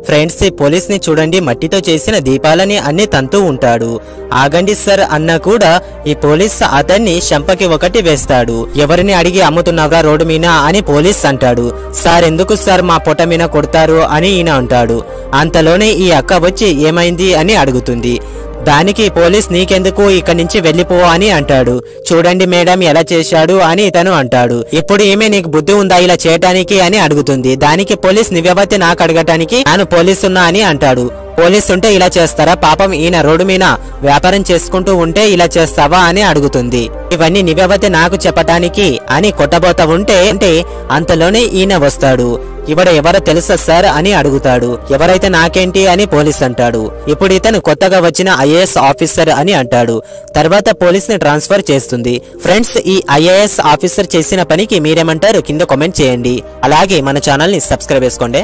Friends, ఈ police ని చూడండి, మట్టితో చేసిన దీపాలని అన్ని తంతూ ఉంటాడు. ఆగండి సార్ అన్న కూడా ఈ పోలీస్ అతన్ని చెంపకి ఒకటి వేస్తాడు. ఎవరిని అడిగి అమ్ముతున్నావురా రోడ్డు మీద అని పోలీస్ అంటాడు. సార్ ఎందుకు సార్ మా పొట్ట మీద కొడతారు అని ఈయన అంటాడు. అంతలోనే ఈ అక్క వచ్చి ఏమైంది అని అడుగుతుంది. దానికి పోలీస్ నీకెందుకు ఇక్కడి నుంచి వెళ్ళిపో అని అంటాడు. చూడండి మేడం ఎలా చేశాడు అని తను అంటాడు. ఇప్పుడు ఈమె నీకు బుద్ధి ఉందా ఇలా చేయటానికి అని అడుగుతుంది. దానికి పోలీస్ నివ్యవతి నాకు అడగటానికి నేను పోలీసున్నా అని అంటాడు. పోలీస్ ఉంటే ఇలా చేస్తారా? పాపం ఈయన రోడ్డు మీద వ్యాపారం చేసుకుంటూ ఉంటే ఇలా చేస్తావా అని అడుగుతుంది. ఇవన్నీ నివ్యవతి నాకు చెప్పటానికి అని కొట్టబోతా ఉంటే అంతలోనే ఈయన వస్తాడు. ఇవిడ ఎవరో తెలుసా సార్ అని అడుగుతాడు. ఎవరైతే నాకేంటి అని పోలీస్ అంటాడు. ఇప్పుడు ఇతను కొత్తగా వచ్చిన ఐఏఎస్ ఆఫీసర్ అని అంటాడు. తర్వాత పోలీస్ ని ట్రాన్స్ఫర్ చేస్తుంది. ఫ్రెండ్స్, ఈ ఐఏఎస్ ఆఫీసర్ చేసిన పనికి మీరేమంటారు కింద కామెంట్ చేయండి. అలాగే మన ఛానల్ ని సబ్స్క్రైబ్ చేసుకోండి.